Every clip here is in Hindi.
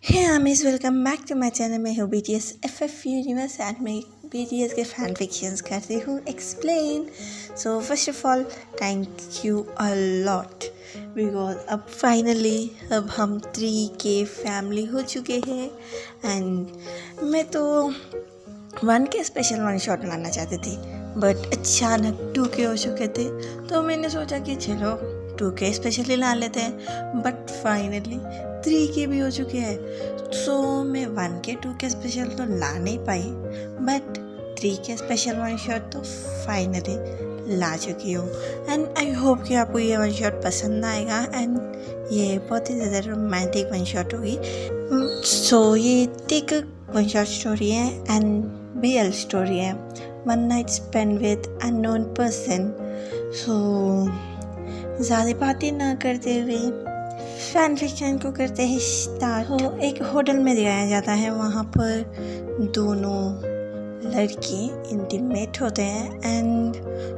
Hey Amis, welcome back to my channel. मैं हूँ BTS FF यूनिवर्स एंड मैं BTS के फैन फिक्शंस करती हूँ explain. So first of all thank you a lot because अब फाइनली अब हम 3K फैमिली हो चुके हैं एंड मैं तो 1K स्पेशल वन शॉट लाना चाहती थी बट अचानक 2K हो चुके थे तो मैंने सोचा कि चलो 2K स्पेशल ही ला लेते हैं बट फाइनली 3K भी हो चुके हैं. सो मैं 1K 2K स्पेशल तो ला नहीं पाई but 3K special one shot तो फाइनली ला चुकी हूँ एंड आई होप कि आपको ये वन शॉट पसंद आएगा एंड ये बहुत ही ज़्यादा रोमांटिक वन शॉट होगी. सो ये टिक वन शॉट स्टोरी है एंड BL स्टोरी है, one night spend with unknown person. So ज़्यादा बातें ना करते हुए फैन फिक्शन को करते हैं स्टार्ट. तो एक होटल में दिखाया जाता है, वहाँ पर दोनों लड़के इंटीमेट होते हैं एंड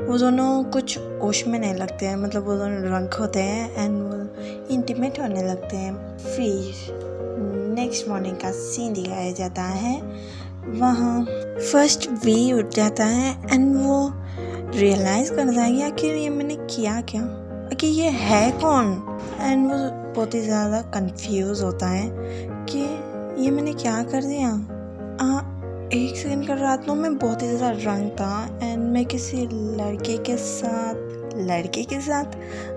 वो दोनों कुछ होश में नहीं लगते हैं, मतलब वो दोनों ड्रंक होते हैं एंड वो इंटीमेट होने लगते हैं. फिर नेक्स्ट मॉर्निंग का सीन दिखाया जाता है. वहाँ फर्स्ट वी उठ जाता है एंड वो रियलाइज़ करता है कि आखिर ये मैंने किया क्या, कि ये है कौन. एंड वो बहुत ही ज़्यादा कंफ्यूज होता है कि ये मैंने क्या कर दिया. एक सेकंड कर रात को मैं बहुत ही ज़्यादा ड्रंक था एंड मैं किसी लड़के के साथ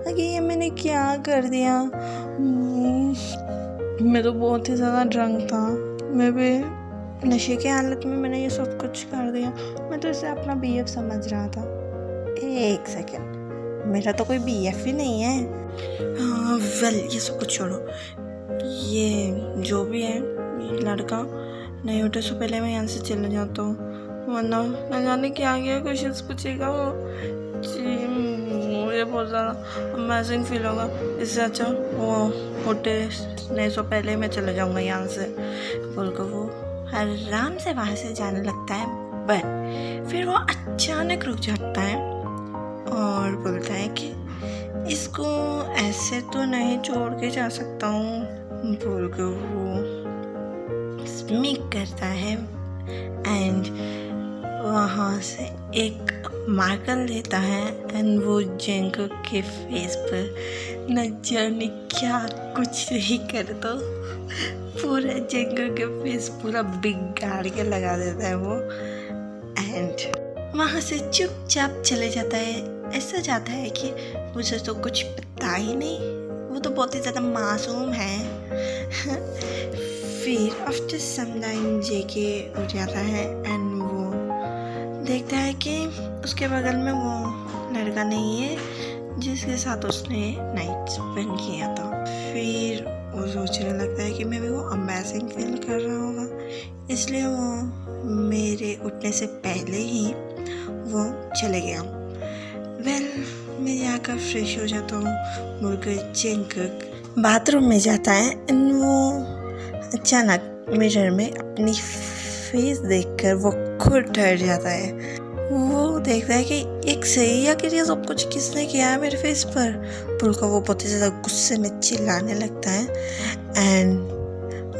कि ये मैंने क्या कर दिया. मैं तो बहुत ही ज़्यादा ड्रंक था, मैं भी नशे की हालत में मैंने ये सब कुछ कर दिया. मैं तो इसे अपना BF समझ रहा था. एक सेकेंड, मेरा तो कोई BF ही नहीं है. वेल ये सब कुछ छोड़ो, ये जो भी है ये लड़का नहीं उठे से पहले मैं यहाँ से चले जाता हूँ वरना न जाने क्या गया क्वेश्चन पूछेगा वो. मुझे बहुत ज़्यादा अमेजिंग फील होगा. इससे अच्छा वो उठे नहीं सो पहले मैं चले जाऊँगा यहाँ से बोलकर वो आराम से वहाँ से जाने लगता है. बट फिर वो अचानक रुक जाता है और बोलता है कि इसको ऐसे तो नहीं छोड़ के जा सकता हूँ बोलकर वो स्मीक करता है एंड वहाँ से एक मार्कर लेता है एंड वो जंगकुक के फेस पर न जाने क्या कुछ ही कर दो पूरा जंगकुक के फेस पूरा बिगाड़ के लगा देता है वो एंड वहाँ से चुपचाप चले जाता है. ऐसा जाता है कि मुझे तो कुछ पता ही नहीं, वो तो बहुत ही ज़्यादा मासूम है. फिर आफ्टर सम टाइम JK उठ जाता है एंड वो देखता है कि उसके बगल में वो लड़का नहीं है जिसके साथ उसने नाइट स्पेंड किया था. फिर वो सोचने लगता है कि मैं भी वो अमेजिंग फील कर रहा होगा, इसलिए वो मेरे उठने से पहले ही वो चले गया. वेल मैं जाकर फ्रेश हो जाता हूँ बोलकर जंगकुक बाथरूम में जाता है एंड वो अचानक मिरर में अपनी फेस देखकर वो खुद डर जाता है. वो देखता है कि एक सही आखिर ये सब कुछ किसने किया है मेरे फेस पर बोलकर वो बहुत ही ज़्यादा गुस्से में चिल्लाने लगता है एंड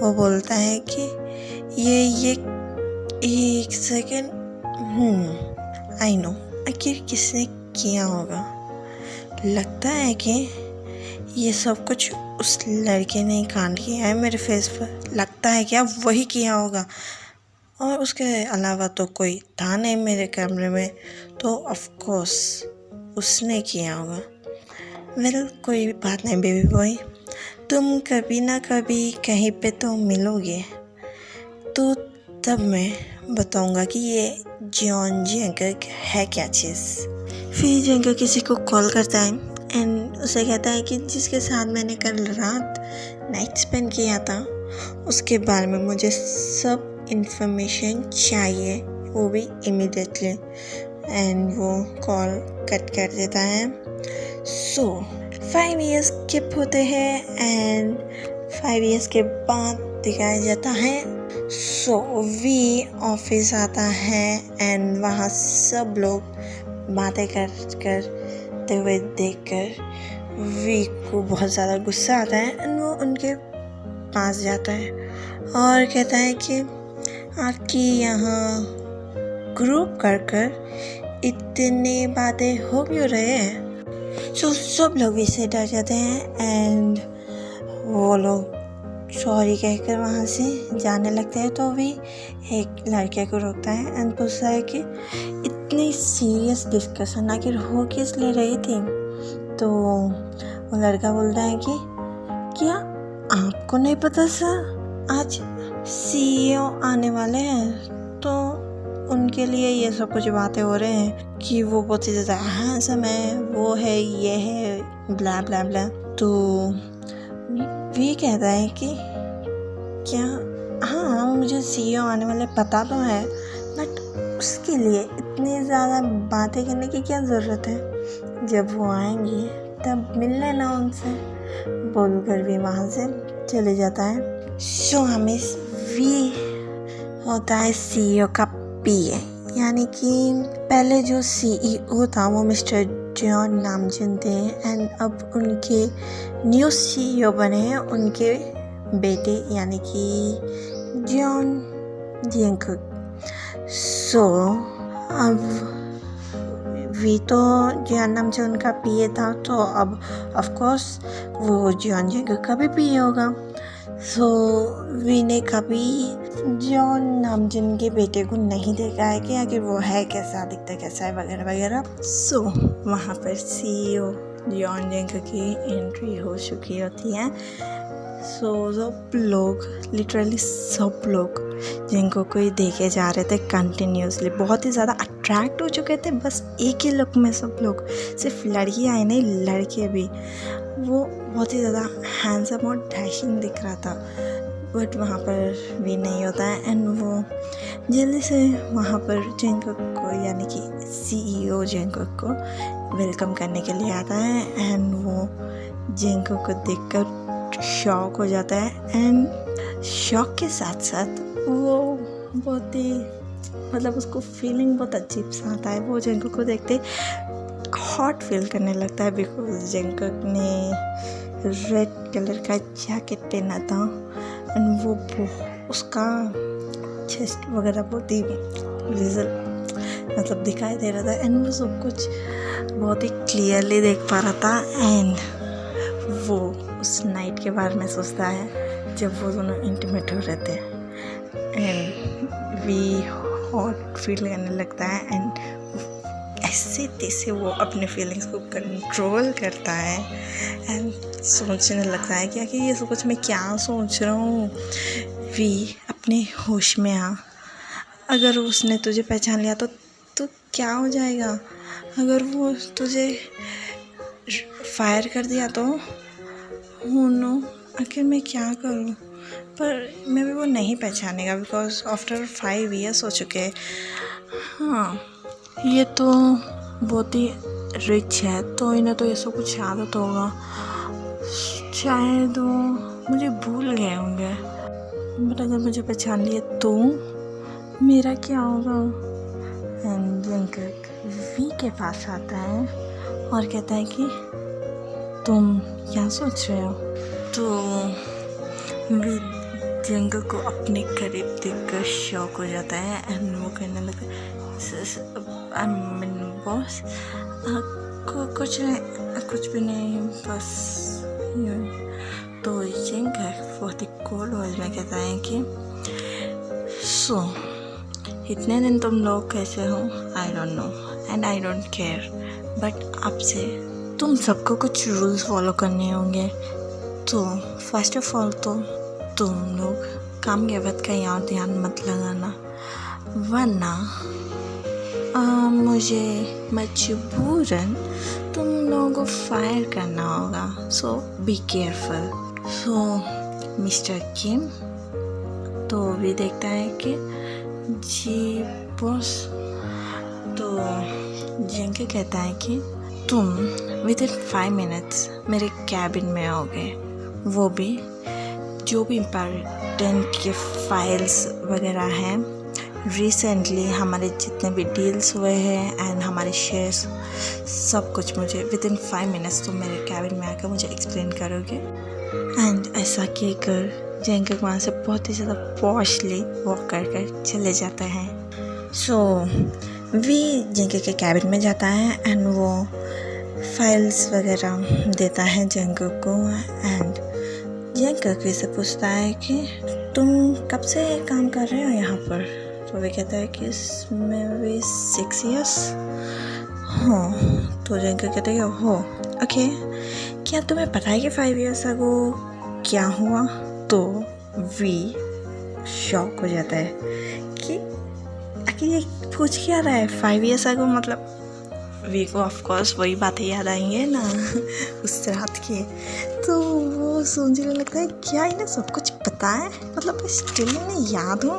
वो बोलता है कि ये एक सेकेंड आई नो आखिर किसने किया होगा. लगता है कि ये सब कुछ उस लड़के ने कांड किया है मेरे फेस पर. लगता है कि अब वही किया होगा और उसके अलावा तो कोई था नहीं मेरे कैमरे में, तो ऑफ कोर्स उसने किया होगा. वेल कोई बात नहीं बेबी बॉय, तुम कभी ना कभी कहीं पे तो मिलोगे तो तब मैं बताऊंगा कि ये जंगकुक है क्या चीज़. फिर जंगकुक किसी को कॉल करता है एंड उसे कहता है कि जिसके साथ मैंने कल रात नाइट स्पेंड किया था उसके बारे में मुझे सब इंफॉर्मेशन चाहिए, वो भी इमीडिएटली. एंड वो कॉल कट कर देता है. सो 5 years स्किप होते हैं एंड 5 years के बाद दिखाया जाता है. सो वी ऑफिस आता है एंड वहाँ सब लोग बातें करते हुए देखकर वी को बहुत ज़्यादा गुस्सा आता है एंड वो उनके पास जाता है और कहता है कि आपकी यहाँ ग्रुप कर इतनी बातें हो क्यों रहे हैं। सो सब लोग इससे डर जाते हैं एंड वो लोग सॉरी कहकर वहाँ से जाने लगते हैं। तो भी एक लड़के को रोकता है एंड पूछता है कि इतनी सीरियस डिस्कशन आखिर हो किस ले रही थी। तो वो लड़का बोलता है कि क्या आपको नहीं पता सर, आज CEO आने वाले हैं तो उनके लिए ये सब कुछ बातें हो रहे हैं कि वो बहुत ही ज़्यादा हैंडसम है, वो है, ये है, ब्ला ब्ला ब्ला। तो वी कहता है कि क्या, हाँ मुझे CEO आने वाले पता तो है, बट उसके लिए इतनी ज़्यादा बातें करने की क्या ज़रूरत है, जब वो आएंगे तब मिल लेना उनसे, बोलकर भी वहाँ से चले जाता है। सो हमें वी होता है CEO का PA, यानी कि पहले जो CEO था वो मिस्टर जॉन नामजन थे एंड अब उनके न्यू CEO बने हैं उनके बेटे यानी कि जॉन जैंगकुक। सो अब वी तो जॉन नामजन उनका PA था, तो अब ऑफ कोर्स वो जॉन जैंगकुक का भी PA होगा। सो वी ने कभी जॉन नामजन के बेटे को नहीं देखा है कि आखिर वो है कैसा, दिखता कैसा है वगैरह वगैरह। सो वहाँ पर CEO जॉन जैंगकुक की एंट्री हो चुकी होती है। सो सब लोग, लिटरली सब लोग जैंगकुक को ही देखे जा रहे थे कंटिन्यूसली, बहुत ही ज़्यादा अट्रैक्ट हो चुके थे बस एक ही लुक में। सब लोग, सिर्फ लड़कियाँ ही नहीं लड़के भी, वो बहुत ही ज़्यादा हैंडसम और डैशिंग दिख रहा था। बट वहाँ पर भी नहीं होता है एंड वो जल्दी से वहाँ पर जैंगकुक को यानी कि CEO जैंगकुक को वेलकम करने के लिए आता है एंड वो जैंगकुक को देखकर शॉक हो जाता है एंड शॉक के साथ साथ वो बहुत ही, मतलब उसको फीलिंग बहुत अजीब सा आता है। वो जैंगकुक को देखते हॉट फील करने लगता है बिकॉज जैंगकुक ने रेड कलर का जैकेट पहना था एंड वो उसका चेस्ट वगैरह बहुत ही मतलब दिखाई दे रहा था एंड वो सब कुछ बहुत ही क्लियरली देख पा रहा था एंड वो उस नाइट के बारे में सोचता है जब वो दोनों इंटीमेट हो रहे थे एंड वी हॉट फील करने लगता है एंड ऐसे तैसे वो अपने फीलिंग्स को कंट्रोल करता है एंड सोचने लगता है कि आखिर ये सब कुछ मैं क्या सोच रहा हूँ। वी अपने होश में आ, अगर उसने तुझे पहचान लिया तो क्या हो जाएगा, अगर वो तुझे फायर कर दिया तो नो, आखिर मैं क्या करूँ। पर मैं भी वो नहीं पहचानेगा बिकॉज आफ्टर 5 years हो चुके हैं। हाँ, ये तो बहुत ही रिच है तो इन्हें तो ये सब कुछ आदत होगा, शायद वो मुझे भूल गए होंगे, बट अगर मुझे पहचान लिए तो मेरा क्या होगा। एंड जैंगकुक वी के पास आता है और कहता है कि तुम क्या सोच रहे हो। तो वी जैंगकुक को अपने करीब देखकर शॉक हो जाता है एंड वो कहने लगता है बॉस कुछ भी नहीं, बस तो जैंगकुक बहुत ही कोल्ड वॉइस में कहता है कि सो इतने दिन तुम लोग कैसे हो, I don't know and I don't care, but अब से तुम सबको कुछ रूल्स फॉलो करने होंगे। तो फर्स्ट ऑफ ऑल तो तुम लोग काम के वक्त कहीं और ध्यान मत लगाना, वरना मुझे मजबूरन तुम लोगों को फायर करना होगा। सो बी केयरफुल। सो मिस्टर किम तो भी देखता है कि जी बॉस। तो जैंगकुक कहता है कि तुम विद इन 5 minutes मेरे कैबिन में आओगे, वो भी जो भी इम्पोर्टेंट के फाइल्स वगैरह हैं, रिसेंटली हमारे जितने भी डील्स हुए हैं एंड हमारे शेयर्स, सब कुछ मुझे विद इन 5 minutes तुम मेरे कैबिन में आकर मुझे एक्सप्लेन करोगे। एंड ऐसा कहकर जंगकुक वहाँ से बहुत ही ज़्यादा पॉशली वॉक कर चले जाते हैं। सो वी जंगकुक के कैबिन में जाता है एंड वो फाइल्स वगैरह देता है जंगकुक को एंड जंगकुक वी से पूछता है कि तुम कब से काम कर रहे हो यहाँ पर? तो वे कहता है कि इसमें भी 6 years हो। तो जंगकुक कहता है हो ओके, क्या तुम्हें पता है कि 5 years अगो क्या हुआ? तो वी शॉक हो जाता है कि आखिर ये पूछ क्या रहा है 5 years अगो, मतलब वी को ऑफ कोर्स वही बातें याद आएंगे ना उस रात के। तो वो सोचने लगता है क्या इन्हें सब कुछ पता है, मतलब स्टिल इन्हें याद हो,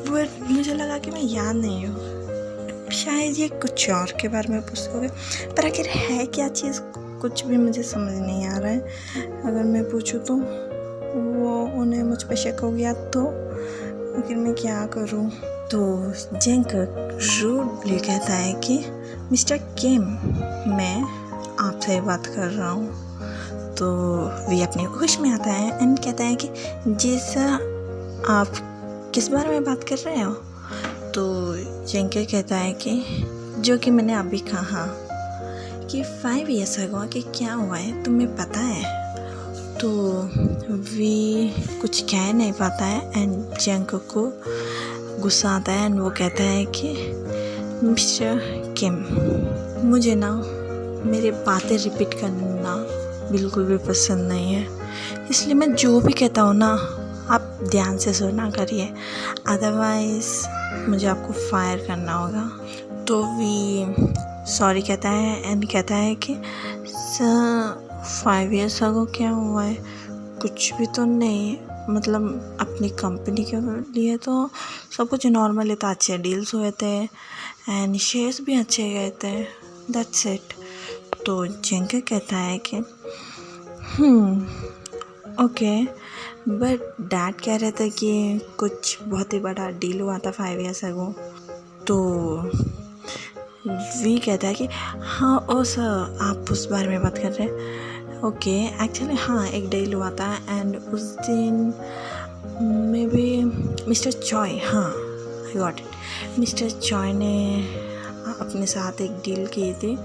बट मुझे लगा कि मैं याद नहीं हूँ, शायद ये कुछ और के बारे में पूछोगे, पर आखिर है क्या चीज़ कुछ भी मुझे समझ नहीं आ रहा है। अगर मैं पूछूँ तो वो उन्हें मुझ पर शक हो गया तो आखिर मैं क्या करूँ? तो जंगकुक रूडली कहता है कि मिस्टर किम, मैं आपसे बात कर रहा हूँ। तो वे अपने होश में आता है एंड कहता है कि जी सर, आप किस बारे में बात कर रहे हो? तो जंगकुक कहता है कि जो कि मैंने अभी कहा कि 5 years अगो कि क्या हुआ है तुम्हें पता है? तो वी कुछ कह नहीं पाता है एंड जंगकुक को गुस्सा आता है एंड वो कहता है कि मिस्टर किम, मुझे ना मेरी बातें रिपीट करना बिल्कुल भी पसंद नहीं है, इसलिए मैं जो भी कहता हूँ ना आप ध्यान से सुना करिए, अदरवाइज़ मुझे आपको फायर करना होगा। तो वी सॉरी कहता है एंड कहता है कि सर 5 years अगो क्या हुआ है? कुछ भी तो नहीं, मतलब अपनी कंपनी के लिए तो सब कुछ नॉर्मल है, तो अच्छे डील्स हुए थे एंड शेयर्स भी अच्छे गए थे, दैट्स इट। तो जंगकुक कहता है कि ओके, बट डैड कह रहे थे कि कुछ बहुत ही बड़ा डील हुआ था 5 years अगो। तो वी कहता है कि हाँ ओ सर, आप उस बारे में बात कर रहे हैं? ओके, एक्चुअली हाँ एक डील हुआ था एंड उस दिन मे बी मिस्टर चॉय, हाँ आई गॉट इट, मिस्टर चॉय ने अपने साथ एक डील की थी,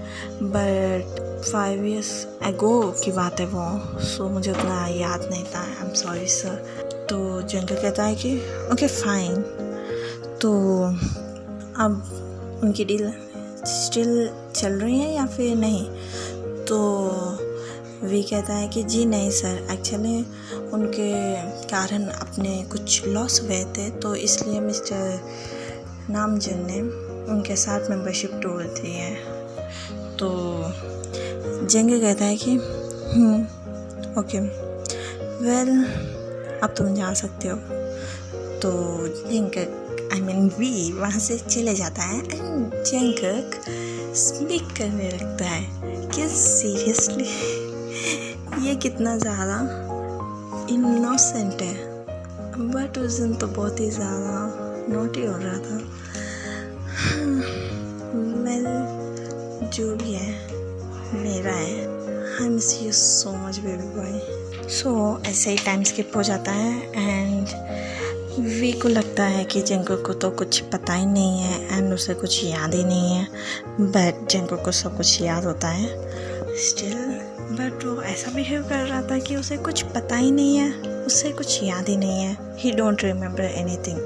बट 5 years अगो की बात है वो, सो मुझे उतना याद नहीं था, आई एम सॉरी सर। तो जंगकुक कहता है कि ओके फाइन। तो अब उनकी डील स्टिल चल रही है या फिर नहीं? तो वी कहता है कि जी नहीं सर, एक्चुअली उनके कारण अपने कुछ लॉस हुए थे, तो इसलिए मिस्टर नामजुन ने उनके साथ मेंबरशिप तोड़ दी है। तो जंगकुक कहता है कि ओके वेल, अब तुम जा सकते हो। तो जंगकुक आई मीन वी वहाँ से चले जाता है एंड जंगकुक स्पीक करने लगता है कि सीरियसली ये कितना ज़्यादा इनोसेंट है, बट उस दिन तो बहुत ही ज़्यादा नोटी हो रहा था। वेल जो भी है मेरा है, I miss you so much baby boy. So ऐसे ही टाइम स्किप हो जाता है एंड वी को लगता है कि जंगकुक को तो कुछ पता ही नहीं है एंड उसे कुछ याद ही नहीं है, बट जंगकुक को सब कुछ याद होता है स्टिल, बट वो ऐसा बिहेव कर रहा था कि उसे कुछ पता ही नहीं है, उसे कुछ याद ही नहीं है, ही डोंट रिमेम्बर एनीथिंग।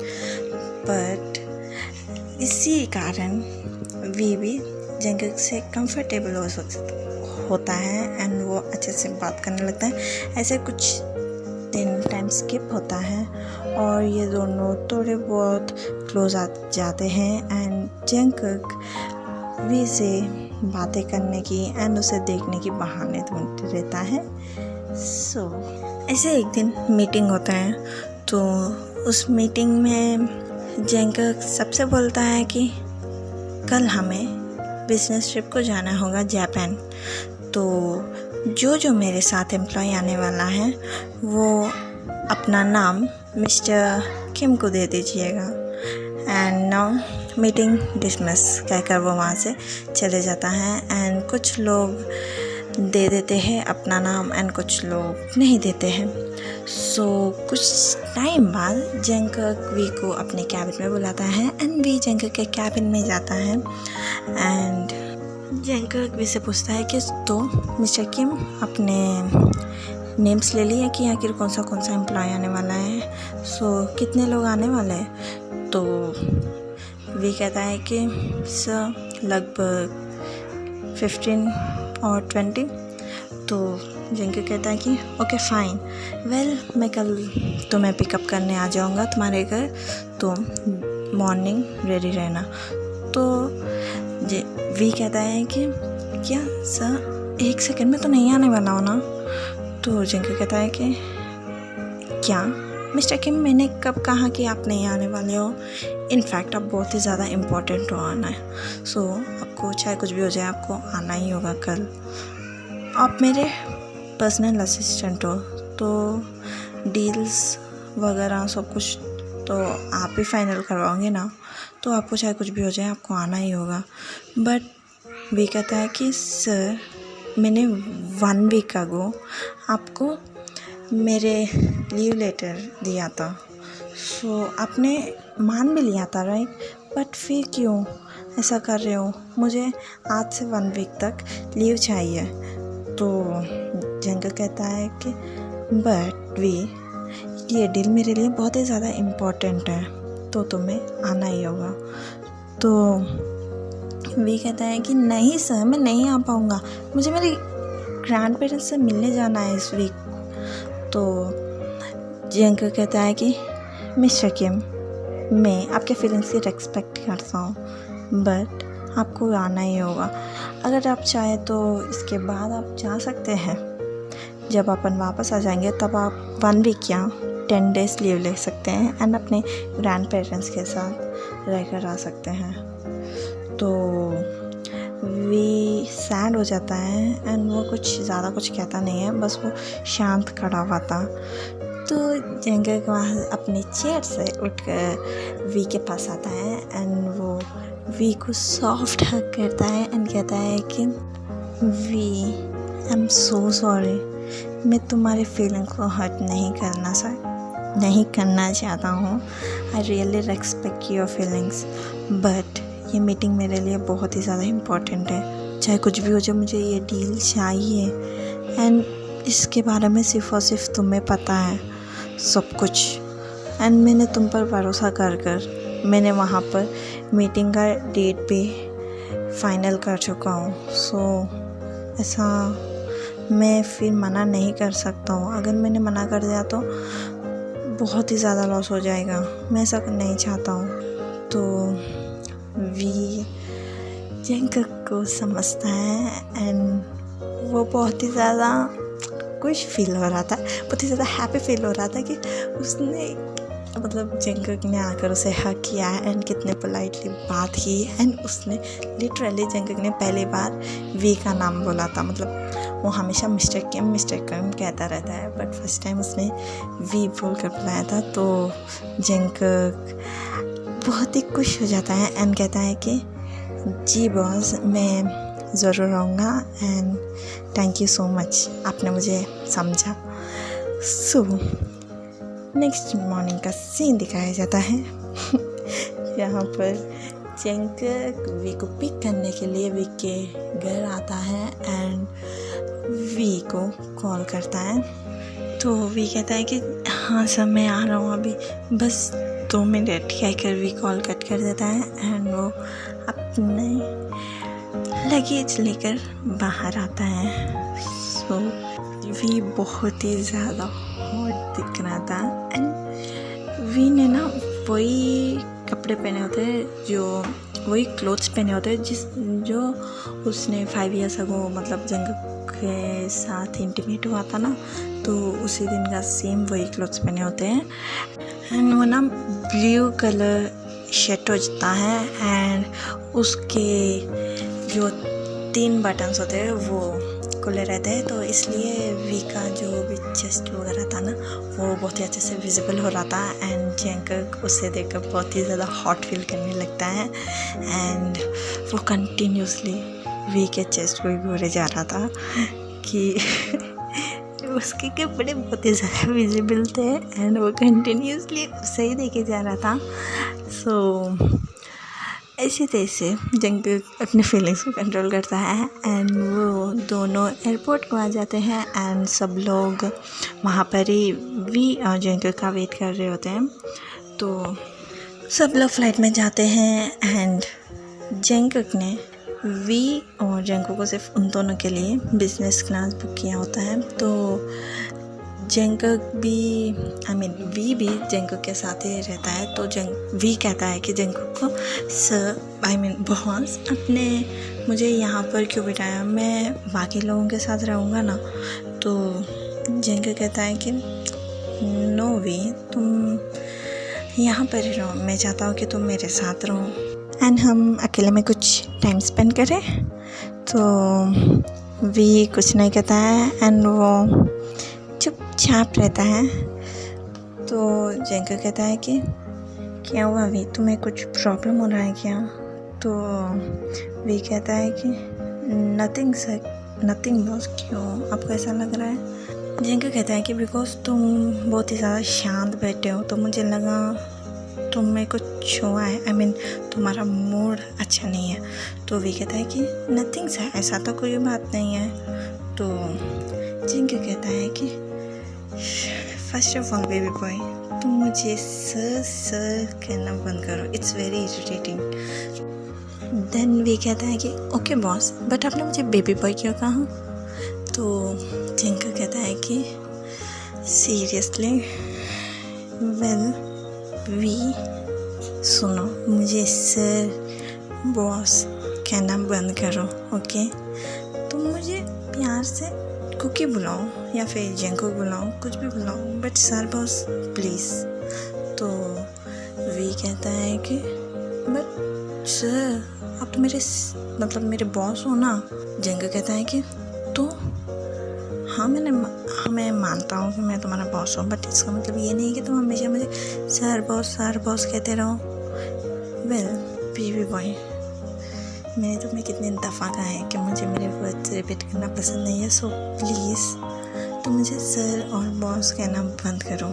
बट इसी कारण वी भी जंगकुक से कंफर्टेबल होता है एंड वो अच्छे से बात करने लगता है। ऐसे कुछ दिन टाइम स्किप होता है और ये दोनों थोड़े बहुत क्लोज आ जाते हैं एंड जंगकुक वी से बातें करने की एंड उसे देखने की बहाने ढूंढते रहता है। सो ऐसे एक दिन मीटिंग होता है, तो उस मीटिंग में जंगकुक सबसे बोलता है कि कल हमें बिजनेस ट्रिप को जाना होगा जापान, तो जो मेरे साथ एम्प्लॉय आने वाला है वो अपना नाम मिस्टर किम को दे दीजिएगा। एंड नाउ मीटिंग डिसमिस कहकर वो वहाँ से चले जाता है एंड कुछ लोग दे देते हैं अपना नाम एंड कुछ लोग नहीं देते हैं। सो कुछ टाइम बाद जंगकुक वी को अपने कैबिन में बुलाता है एंड वी जंगकुक के कैबिन में जाता है एंड जंगकुक वी से पूछता है कि तो मिस्टर किम अपने नेम्स ले लिए कि आखिर कौन सा एम्प्लॉय आने वाला है, सो कितने लोग आने वाले हैं। तो वी कहता है कि सर लगभग 15 और 20। तो जंगकुक कहता है कि ओके फाइन, वेल मैं कल तुम्हें पिकअप करने आ जाऊँगा तुम्हारे घर, तो मॉर्निंग रेडी रहना। तो वी कहता है कि क्या सर 1 सेकंड में तो नहीं आने वाला हो ना। तो जंगकुक कहता है कि क्या मिस्टर किम, मैंने कब कहा कि आप नहीं आने वाले हो, इनफैक्ट आप बहुत ही ज़्यादा इम्पोर्टेंट हो आना है, सो आपको चाहे कुछ भी हो जाए आपको आना ही होगा कल। आप मेरे पर्सनल असिस्टेंट हो, तो डील्स वगैरह सब कुछ तो आप ही फाइनल करवाओगे ना, तो आपको चाहे कुछ भी हो जाए आपको आना ही होगा। बट वी कहता है कि सर मैंने 1 वीक अगो आपको मेरे लीव लेटर दिया था, सो आपने मान भी लिया था राइट, बट फिर क्यों ऐसा कर रहे हो, मुझे आज से 1 वीक तक लीव चाहिए। तो जंगकुक कहता है कि बट वी ये डील मेरे लिए बहुत ही ज़्यादा इम्पोर्टेंट है, तो तुम्हें आना ही होगा। तो वी कहता है कि नहीं सर मैं नहीं आ पाऊँगा, मुझे मेरे ग्रैंड पेरेंट्स से मिलने जाना है इस वीक। तो जंगकुक कहता है कि मिस्टर किम मैं आपके फीलिंग्स की रिस्पेक्ट करता हूँ, बट आपको आना ही होगा। अगर आप चाहें तो इसके बाद आप जा सकते हैं, जब अपन वापस आ जाएंगे तब आप 1 वीक या 10 डेज़ लीव ले सकते हैं एंड अपने ग्रैंड पेरेंट्स के साथ रहकर आ सकते हैं। तो वी सैड हो जाता है एंड वो कुछ ज़्यादा कुछ कहता नहीं है, बस वो शांत खड़ा हुआ था। तो जंगकुक वहाँ अपने चेयर से उठकर वी के पास आता है एंड वो वी को सॉफ्ट हग करता है एंड कहता है कि V I am so sorry, मैं तुम्हारे फीलिंग को हर्ट नहीं करना चाहता हूँ। I really respect your feelings, but ये मीटिंग मेरे लिए बहुत ही ज़्यादा इम्पोर्टेंट है, चाहे कुछ भी हो जाए मुझे ये डील चाहिए एंड इसके बारे में सिर्फ़ और सिर्फ तुम्हें पता है सब कुछ, एंड मैंने तुम पर भरोसा कर मैंने वहाँ पर मीटिंग का डेट भी फाइनल कर चुका हूँ। सो ऐसा मैं फिर मना नहीं कर सकता हूँ, अगर मैंने मना कर दिया तो बहुत ही ज़्यादा लॉस हो जाएगा, मैं ऐसा नहीं चाहता हूँ। तो वी जंगकुक को समझता है एंड वो बहुत ही ज़्यादा खुश फील हो रहा था, बहुत ही ज़्यादा हैप्पी फील हो रहा था कि उसने मतलब जंगकुक ने आकर उसे हक किया एंड कितने पोलाइटली बात की एंड उसने लिटरली जंगकुक ने पहली बार वी का नाम बोला था, मतलब वो हमेशा मिस्टर किम कहता रहता है, बट फर्स्ट टाइम उसने वी बोल कर बुलाया था। तो जंगकुक बहुत ही खुश हो जाता है एंड कहता है कि जी बॉस मैं ज़रूर आऊँगा and thank you so much, आपने मुझे समझा। सो नेक्स्ट मॉर्निंग का सीन दिखाया जाता है यहाँ पर जंगकुक वी को पिक करने के लिए वी के घर आता है एंड वी को कॉल करता है। तो वी कहता है कि हाँ सर मैं आ रहा हूँ अभी, बस 2 मिनट कहकर वी कॉल कट कर देता है एंड वो अपने लगेज लेकर बाहर आता है। सो वी बहुत ही ज़्यादा हॉट दिख रहा था एंड वी ने ना वही कपड़े पहने होते हैं, जो वही क्लोथ्स पहने होते हैं जो उसने 5 ईयर्स अगो मतलब जंगकुक के साथ इंटीमेट हुआ था ना, तो उसी दिन का सेम वही क्लोथ्स पहने होते हैं एंड वो ना ब्लू कलर शर्ट होता है एंड उसके जो 3 बटन्स होते हैं वो खुले रहते हैं, तो इसलिए वी का जो भी चेस्ट वगैरह था ना वो बहुत ही अच्छे से विजिबल हो रहा था एंड जंगकुक उसे देखकर बहुत ही ज़्यादा हॉट फील करने लगता है एंड वो कंटिन्यूसली वी के चेस्ट को ही घूरे जा रहा था कि उसके कपड़े बहुत ही ज़्यादा विजिबल थे एंड वो कंटिन्यूसली उसे ही देखे जा रहा था। सो ऐसे तैसे जंगकुक अपने फीलिंग्स को कंट्रोल करता है एंड वो दोनों एयरपोर्ट को आ जाते हैं एंड सब लोग वहाँ पर ही वी और जंगकुक का वेट कर रहे होते हैं। तो सब लोग फ्लाइट में जाते हैं एंड जंगकुक ने वी और जंगकुक को सिर्फ उन दोनों के लिए बिजनेस क्लास बुक किया होता है। तो जंगकुक भी वी भी जंगकुक के साथ ही रहता है। तो वी कहता है कि जंगकुक को बॉस आपने मुझे यहाँ पर क्यों बिठाया, मैं बाकी लोगों के साथ रहूँगा ना। तो जंगकुक कहता है कि नो वी, तुम यहाँ पर ही रहो, मैं चाहता हूँ कि तुम मेरे साथ रहो एंड हम अकेले में कुछ टाइम स्पेंड करें। तो वी कुछ नहीं कहता है एंड वो चुपचाप रहता है। तो जंगकुक कहता है कि क्या हुआ वी, तुम्हें कुछ प्रॉब्लम हो रहा है क्या? तो वी कहता है कि नथिंग सर, नथिंग बॉस, क्यों आपको ऐसा लग रहा है? जंगकुक कहता है कि बिकॉज तुम बहुत ही ज़्यादा शांत बैठे हो तो मुझे लगा तुम्हें कुछ हुआ है, तुम्हारा मूड अच्छा नहीं है। तो वी कहता है कि नथिंग सर, ऐसा तो कोई बात नहीं है। तो जंगकुक कहता है कि first of all baby boy, तुम मुझे सर कहना बंद करो, it's very irritating. Then V कहता है कि ओके बॉस, बट आपने मुझे बेबी बॉय क्यों कहा? तो जंगकुक कहता है कि सीरियसली वेल वी, सुनो, मुझे सर बॉस कहना बंद करो, ओके? तुम मुझे प्यार से कुकी बुलाओ या फिर जंगकुक बुलाओ, कुछ भी बुलाओ, बट सर बॉस प्लीज़। तो वी कहता है कि बट सर आप तो मेरे बॉस हो ना। जंगकुक कहता है कि तो हाँ मैं मानता हूँ कि मैं तुम्हारा बॉस हूँ, बट इसका मतलब ये नहीं कि तुम हमेशा मुझे सर बॉस कहते रहो। वेल बेबी बॉय, मैंने तुम्हें कितने दफ़ा कहा है कि मुझे मेरे वर्ड्स रिपीट करना पसंद नहीं है, सो प्लीज़ तुम मुझे सर और बॉस कहना बंद करो।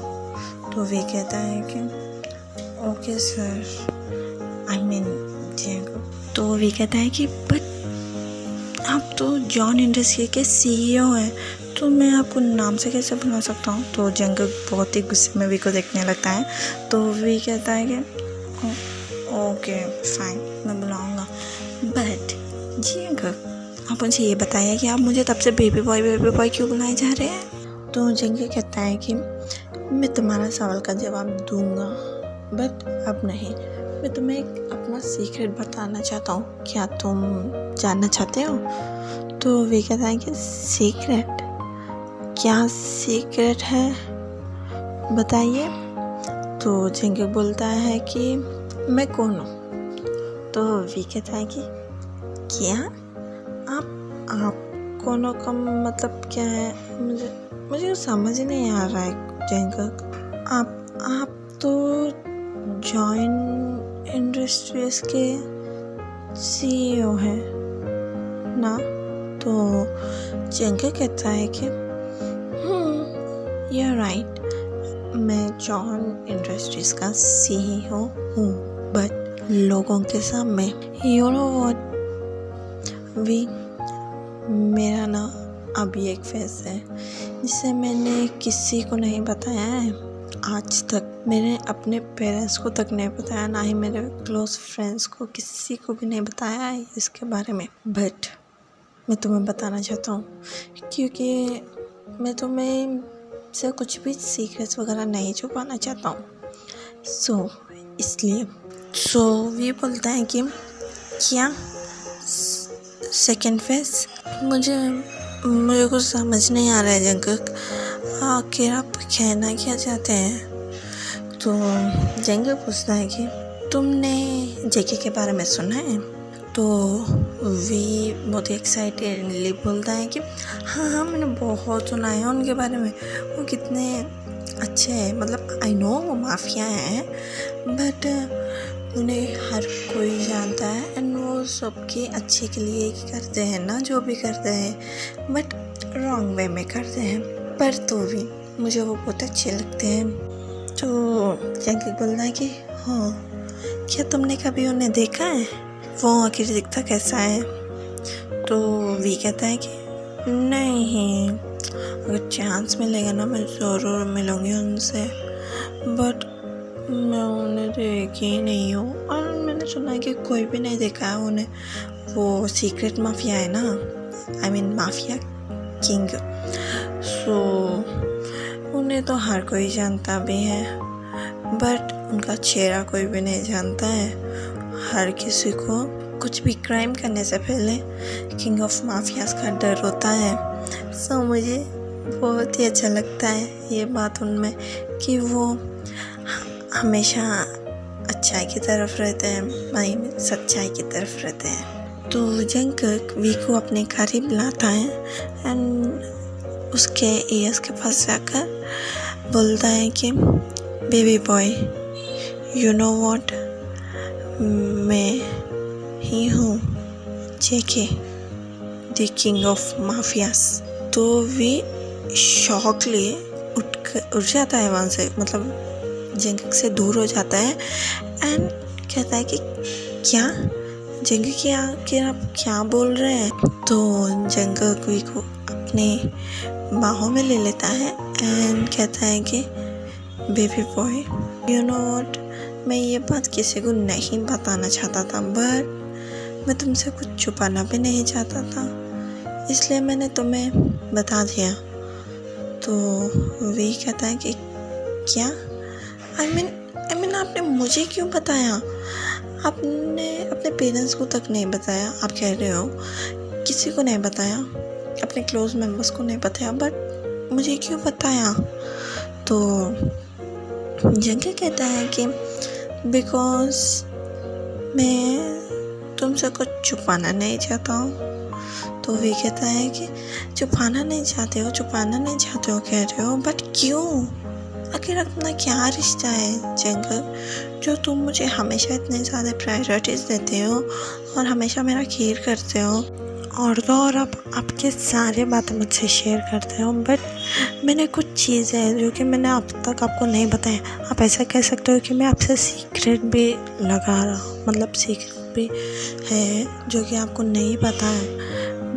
तो वे कहता है कि ओके सर, तो वे कहता है कि बट आप तो जॉन इंडस्ट्री के CEO हैं, तो मैं आपको नाम से कैसे बुला सकता हूँ? तो जंगकुक बहुत ही गुस्से में वी को देखने लगता है। तो वी कहता है कि ओके फाइन, मैं बुलाऊँगा, बट जंगकुक आप मुझे ये बताइए कि आप मुझे तब से बेबी बॉय क्यों बुलाए जा रहे हैं? तो जंगकुक कहता है कि मैं तुम्हारा सवाल का जवाब दूंगा, बट अब नहीं। मैं तुम्हें एक अपना सीक्रेट बताना चाहता हूँ, क्या तुम जानना चाहते हो? तो वे कहता है कि सीक्रेट, क्या सीक्रेट है बताइए। तो जंगकुक बोलता है कि मैं कौन हूँ? तो वी कहता है कि क्या आप कौन हो का मतलब क्या है? मुझे समझ नहीं आ रहा है जंगकुक। आप तो जॉन इंडस्ट्रीज के CEO है ना? तो जंगकुक कहता है कि यू आर राइट, मैं जॉन इंडस्ट्रीज का CEO हूँ, बट लोगों के सामने यू नो व्हाट वी, मेरा ना अभी एक फेस है जिसे मैंने किसी को नहीं बताया है आज तक। मैंने अपने पेरेंट्स को तक नहीं बताया, ना ही मेरे क्लोज फ्रेंड्स को, किसी को भी नहीं बताया है इसके बारे में। बट मैं तुम्हें बताना चाहता हूँ क्योंकि मैं तुम्हें से कुछ भी सीक्रेट्स वगैरह नहीं छुपाना चाहता हूँ। सो इसलिए वी बोलता है कि क्या सेकेंड फेस, मुझे कुछ समझ नहीं आ रहा है जंगकुक, आखिर आप कहना क्या चाहते हैं? तो जंगकुक पूछता है कि तुमने जेके के बारे में सुना है? तो वी बहुत ही एक्साइटेडली बोलता है कि हाँ मैंने बहुत सुना है उनके बारे में, वो कितने अच्छे हैं, मतलब आई नो वो माफिया हैं, बट उन्हें हर कोई जानता है एंड वो सबके अच्छे के लिए करते हैं ना, जो भी करते हैं, बट रॉन्ग वे में करते हैं। पर तो भी मुझे वो बहुत अच्छे लगते हैं। तो जंगकुक बोलता है कि हाँ, क्या तुमने कभी उन्हें देखा है, वो आखिर दिखता कैसा है? तो वी कहता है कि नहीं, अगर चांस मिलेगा ना मैं ज़रूर मिलूँगी उनसे, बट मैं उन्हें देखी ही नहीं हूँ, और मैंने सुना है कि कोई भी नहीं देखा है उन्हें। वो सीक्रेट माफिया है ना, आई मीन माफिया किंग, सो उन्हें तो हर कोई जानता भी है, बट उनका चेहरा कोई भी नहीं जानता है। हर किसी को कुछ भी क्राइम करने से पहले किंग ऑफ माफियाज का डर होता है। सो मुझे बहुत ही अच्छा लगता है ये बात उनमें कि वो हमेशा अच्छाई की तरफ रहते हैं, सच्चाई की तरफ रहते हैं। तो जंगकुक वी को अपने करीब लाता है एंड उसके ईयर्स के पास जाकर बोलता है कि baby boy, you know what, मैं ही हूँ जेके, द किंग ऑफ माफियास। तो वी शॉक लिए उठ जाता है वहाँ से, मतलब जंगकुक से दूर हो जाता है एंड कहता है कि क्या जंगकुक, क्या आप क्या बोल रहे हैं? तो जंगकुक वी को अपने बाहों में ले लेता है एंड कहता है कि baby boy, you know what, मैं ये बात किसी को नहीं बताना चाहता था, बट मैं तुमसे कुछ छुपाना भी नहीं चाहता था, इसलिए मैंने तुम्हें बता दिया। तो वी कहता है कि क्या, आई मीन आपने मुझे क्यों बताया? आपने अपने पेरेंट्स को तक नहीं बताया, आप कह रहे हो किसी को नहीं बताया, अपने क्लोज मेंबर्स को नहीं बताया, बट मुझे क्यों बताया? तो जंगकुक कहता है कि बिकॉज मैं तुमसे कुछ छुपाना नहीं चाहता हूँ। तो वे कहता है कि छुपाना नहीं चाहते हो कह रहे हो, बट क्यों? आखिर अपना क्या रिश्ता है जंगकुक, जो तुम मुझे हमेशा इतने ज़्यादा प्रायोरिटीज़ देते हो और हमेशा मेरा केयर करते हो, और तो और आप आपके सारे बातें मुझसे शेयर करते हो, बट मैंने कुछ चीज़ें हैं जो कि मैंने अब तक आपको नहीं बताया। आप ऐसा कह सकते हो कि मैं आपसे सीक्रेट भी लगा रहा हूँ, मतलब सीक्रेट भी है जो कि आपको नहीं पता है,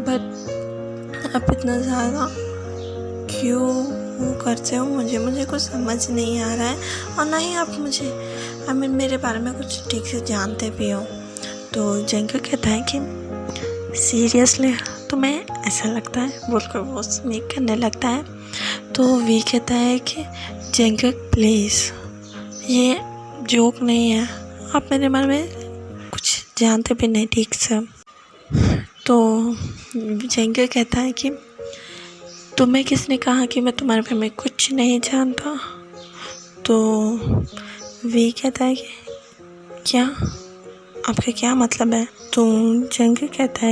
बट आप इतना ज़्यादा क्यों वो करते हो? मुझे कुछ समझ नहीं आ रहा है, और ना ही आप मुझे मेरे बारे में कुछ ठीक से जानते भी हो। तो जंगकुक कहता है कि सीरियसली तुम्हें ऐसा लगता है, बोलकर वो स्मीक करने लगता है। तो वी कहता है कि जंगकुक प्लीज़, ये जोक नहीं है, आप मेरे बारे में कुछ जानते भी नहीं ठीक से। तो जंगकुक कहता है कि तुम्हें किसने कहा कि मैं तुम्हारे बारे में कुछ नहीं जानता? तो वी कहता है कि क्या, आपका क्या मतलब है? तो जंगकुक कहता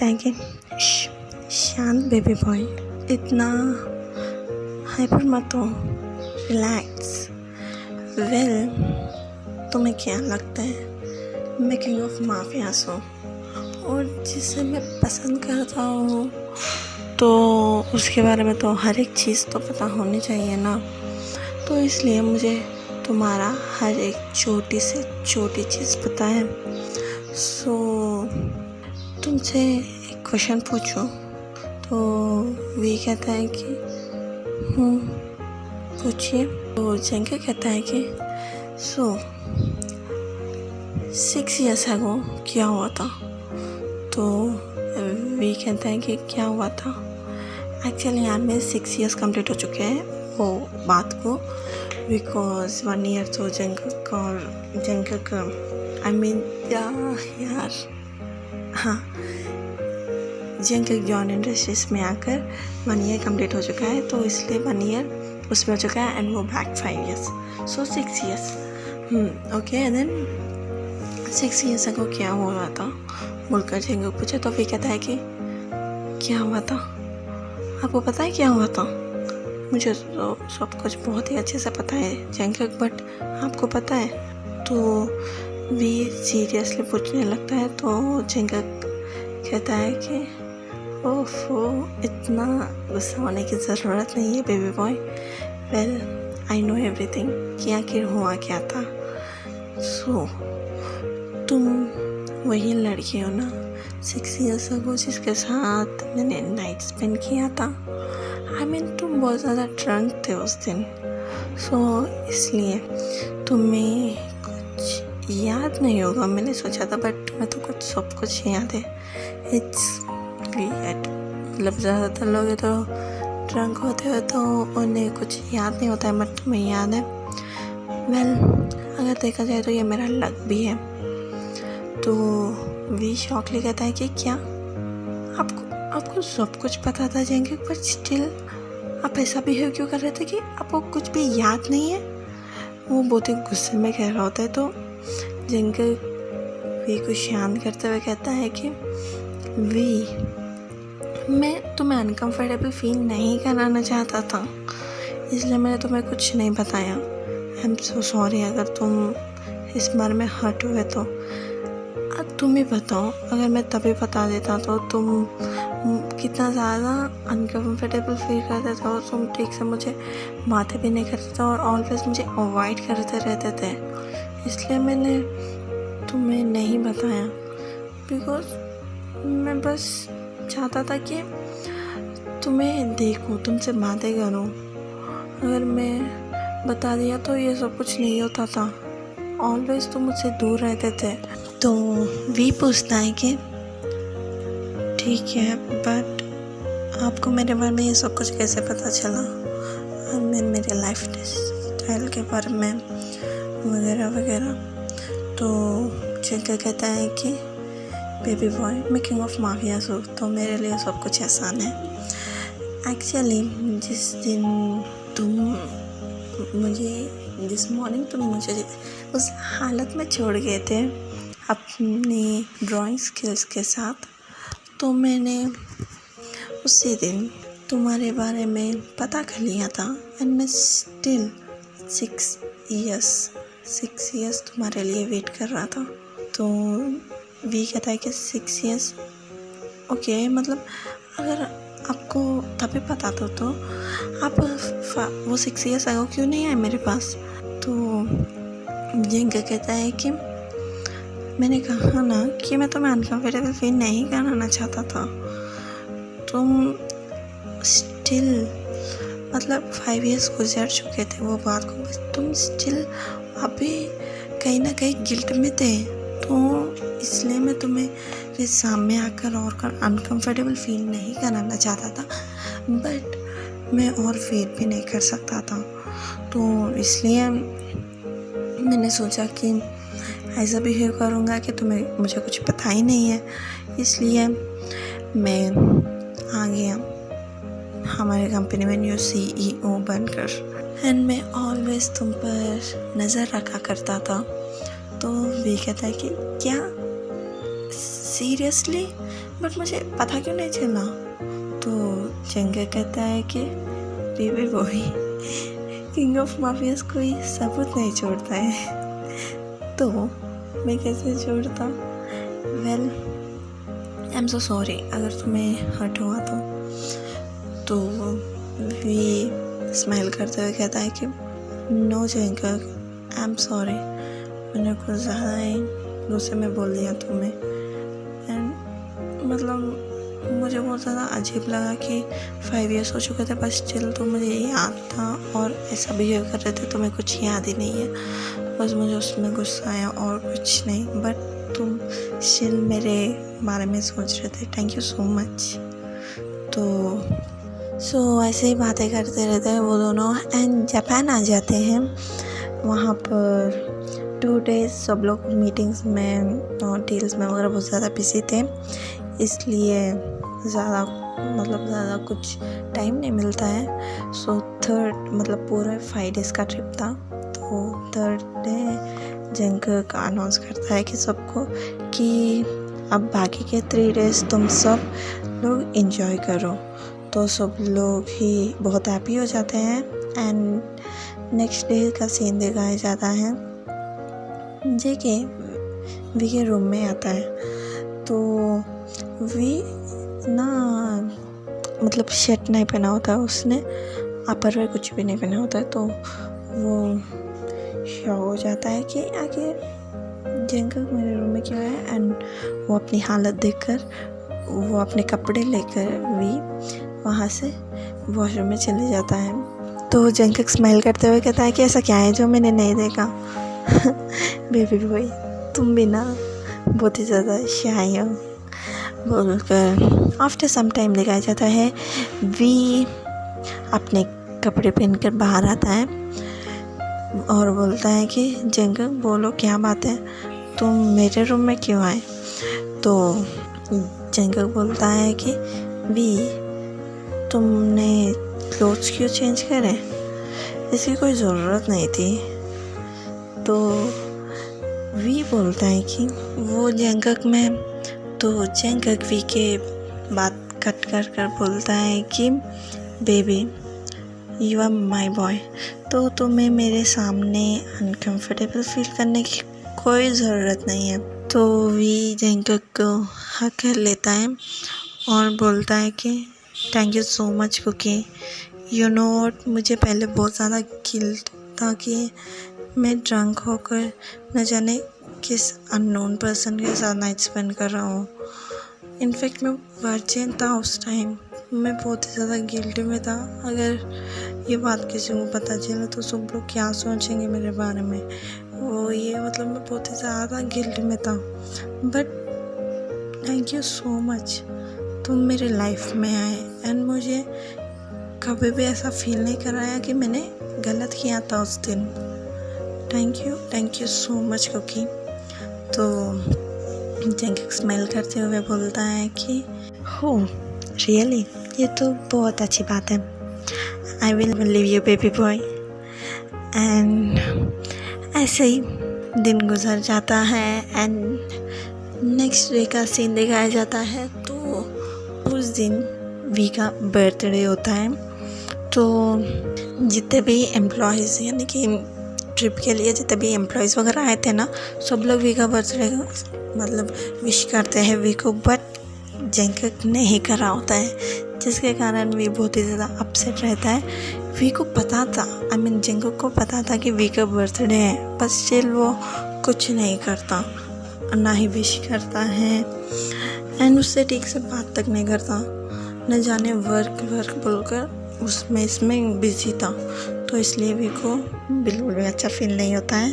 है कि शांत बेबी बॉय, इतना हाइपर मत हो, रिलैक्स। वेल, तुम्हें क्या लगता है मैं किंग ऑफ माफियास हूँ, और जिसे मैं पसंद करता हूँ तो उसके बारे में तो हर एक चीज़ तो पता होनी चाहिए ना। तो इसलिए मुझे तुम्हारा हर एक छोटी से छोटी चीज़ पता है। सो तुमसे एक क्वेश्चन पूछूं? तो वी कहता है कि पूछिए। तो जंगकुक कहता है कि 6 years ago क्या हुआ था? तो वी कहता है कि क्या हुआ था? एक्चुअली यार मेरे 6 years कंप्लीट हो चुके हैं वो बात को, बिकॉज 1 year तो जंगकुक आई मीन यार हाँ, जंगकुक जॉन इंडस्ट्रीज में आकर 1 year कंप्लीट हो चुका है, तो इसलिए 1 year उसमें हो चुका है एंड वो back 5 years, so 6 years। Okay, then 6 years ago क्या हो रहा था बोलकर जंगकुक पूछे। तो वी कहता है कि क्या हुआ था? आपको पता है क्या हुआ था? मुझे तो सब कुछ बहुत ही अच्छे से पता है जंगकुक, बट आपको पता है? तो वी सीरियसली पूछने लगता है। तो जंगकुक कहता है कि ओफो, इतना गुस्सा होने की ज़रूरत नहीं है baby boy. Well, I know everything कि आखिर हुआ क्या था। सो तुम वही लड़की हो ना 6 years ago जिसके साथ मैंने नाइट स्पेंड किया था। आई मीन तुम बहुत ज़्यादा ड्रंक थे उस दिन, सो इसलिए तुम्हें कुछ याद नहीं होगा मैंने सोचा था, बट तुम्हें तो कुछ सब कुछ याद है। इट्स वियर्ड, मतलब ज़्यादातर लोग तो ड्रंक होते हो तो उन्हें कुछ याद नहीं होता है, बट तुम्हें याद है। वेल, अगर देखा जाए तो ये मेरा लक भी है। तो वी शॉकली कहता है कि क्या आपको सब कुछ पता था जेंगे, पर स्टिल आप ऐसा बिहेव क्यों कर रहे थे कि आपको कुछ भी याद नहीं है। वो बहुत ही गुस्से में कह रहा होता है। तो जेंगे वी को शांत करते हुए कहता है कि वी, मैं तुम्हें अनकंफर्टेबल फील नहीं कराना चाहता था, इसलिए मैंने तुम्हें कुछ नहीं बताया। आई एम सो सॉरी अगर तुम इस बारे में हर्ट हुए तो। अब तुम ही बताओ, अगर मैं तभी बता देता तो तुम कितना ज़्यादा अनकंफर्टेबल फील करते थे और तुम ठीक से मुझे बातें भी नहीं करते थे और ऑलवेज मुझे अवॉइड करते रहते थे। इसलिए मैंने तुम्हें नहीं बताया, बिकॉज मैं बस चाहता था कि तुम्हें देखूं, तुमसे बातें करूं। अगर मैं बता दिया तो ये सब कुछ नहीं होता था, ऑलवेज तुम मुझसे दूर रहते थे। तो वी पूछता है कि ठीक है, बट आपको मेरे बारे में ये सब कुछ कैसे पता चला, और मेरे लाइफ स्टाइल के बारे में वगैरह वगैरह। तो जिनका कहता है कि बेबी बॉय, मैं किंग ऑफ माफियाज हूँ, तो मेरे लिए सब कुछ आसान है। एक्चुअली जिस मॉर्निंग तुम मुझे उस हालत में छोड़ गए थे अपनी ड्राइंग स्किल्स के साथ, तो मैंने उसी दिन तुम्हारे बारे में पता कर लिया था। एंड मैं स्टिल 6 years तुम्हारे लिए वेट कर रहा था। तो वी कहता है कि 6 years, ओके, मतलब अगर आपको तभी पता था तो आप वो 6 years अगो क्यों नहीं आए मेरे पास। तो जिंका कहता है कि मैंने कहा ना कि मैं तुम्हें अनकंफर्टेबल फील नहीं कराना चाहता था। तुम स्टिल, मतलब 5 years गुजर चुके थे वो बात को, बस तुम स्टिल अभी कहीं ना कहीं गिल्ट में थे। तो इसलिए मैं तुम्हें सामने आकर और अनकंफर्टेबल फील नहीं कराना चाहता था, बट मैं और वेट भी नहीं कर सकता था। तो इसलिए मैंने सोचा कि ऐसा बिहेव करूँगा कि तुम्हें मुझे कुछ पता ही नहीं है, इसलिए मैं आ गया हमारे कंपनी में न्यू CEO बनकर। एंड मैं ऑलवेज तुम पर नज़र रखा करता था। तो वे कहता है कि क्या सीरियसली, बट मुझे पता क्यों नहीं चला। तो जंगा कहता है कि baby boy, king of mafias कोई सबूत नहीं छोड़ता है, तो मैं कैसे छोड़ता। Well, I am so sorry अगर तुम्हें हर्ट हुआ तो वी स्माइल करते हुए कहता है कि नो जंगा, आई एम सॉरी, मैंने कुछ ज़्यादा ही गुस्से में बोल दिया तुम्हें। एंड मतलब मुझे बहुत ज़्यादा अजीब लगा कि 5 years हो चुके थे, बस स्टिल तो मुझे याद था और ऐसा बिहेव कर रहे थे, तुम्हें कुछ याद ही नहीं है। बस मुझे उसमें गुस्सा आया और कुछ नहीं, बट तुम स्टिल मेरे बारे में सोच रहे थे। Thank you so much. तो ऐसे ही बातें करते रहते हैं वो दोनों, एंड जापान आ जाते हैं। वहाँ पर 2 days सब लोग मीटिंग्स में और डील्स में वगैरह बहुत ज़्यादा बिजी थे, इसलिए ज़्यादा कुछ टाइम नहीं मिलता है। सो पूरा 5 days का ट्रिप था। तो 3rd day जंग का अनाउंस करता है कि सबको कि अब बाकी के 3 days तुम सब लोग एंजॉय करो। तो सब लोग ही बहुत हैप्पी हो जाते हैं। एंड नेक्स्ट डे का सीन दिखाया जाता है जेके वी के रूम में आता है। तो वी ना मतलब शर्ट नहीं पहना होता है उसने, अपर में कुछ भी नहीं पहना होता है, तो वो शॉक हो जाता है कि आखिर जंगकुक मेरे रूम में क्यों है। एंड वो अपनी हालत देखकर वो अपने कपड़े लेकर भी वहाँ से वॉशरूम में चले जाता है। तो जंगकुक स्माइल करते हुए कहता है कि ऐसा क्या है जो मैंने नहीं देखा। बेबी बॉय तुम भी ना बहुत ही ज़्यादा शाय हो बोलकर आफ्टर सम टाइम दिखाया जाता है वी अपने कपड़े पहनकर बाहर आता है और बोलता है कि जंगकुक बोलो क्या बात है, तुम मेरे रूम में क्यों आए। तो जंगकुक बोलता है कि वी तुमने क्लोथ्स क्यों चेंज करे, इसकी कोई ज़रूरत नहीं थी। तो वी बोलता है कि वो जंगकुक में, तो जंगकुक वी के बात कट कर बोलता है कि baby you are my boy, तो तुम्हें मेरे सामने अनकंफर्टेबल फील करने की कोई ज़रूरत नहीं है। तो वी जंगकुक को हक कर लेता है और बोलता है कि thank you so much Kookie, you know what, मुझे पहले बहुत ज़्यादा गिल्ट था कि मैं ड्रंक होकर न जाने किस अननोन पर्सन के साथ नाइट स्पेंड कर रहा हूँ। इनफैक्ट मैं वर्जिन था उस टाइम, मैं बहुत ही ज़्यादा गिल्टी में था। अगर ये बात किसी को पता चले तो सब लोग क्या सोचेंगे मेरे बारे में, वो ये मतलब मैं बहुत ही ज़्यादा गिल्टी में था। But thank you so much, तुम मेरे लाइफ में आए एंड मुझे कभी भी ऐसा फील नहीं कराया कि मैंने गलत किया था उस दिन। Thank you so much Kookie. तो जंगकुक स्माइल करते हुए बोलता है कि हो रियली, ये तो बहुत अच्छी बात है, I will leave you baby boy. And ऐसे ही दिन गुजर जाता है एंड नेक्स्ट डे का सीन दिखाया जाता है। तो उस दिन वी का बर्थडे होता है, तो जितने भी एम्प्लॉयज़ यानी कि ट्रिप के लिए जितने भी एम्प्लॉयज़ वगैरह आए थे ना, सब लोग वी का बर्थडे मतलब विश करते हैं वी को, बट जंगकुक नहीं करा होता है, जिसके कारण वी बहुत ही ज़्यादा अपसेट रहता है। वी को पता था, जंगकुक को पता था कि वी का बर्थडे है, बस स्टिल वो कुछ नहीं करता, ना ही विश करता है एंड उससे ठीक से बात तक नहीं करता, न जाने वर्क बोलकर इसमें बिजी था। तो इसलिए वी को बिल्कुल भी अच्छा फील नहीं होता है।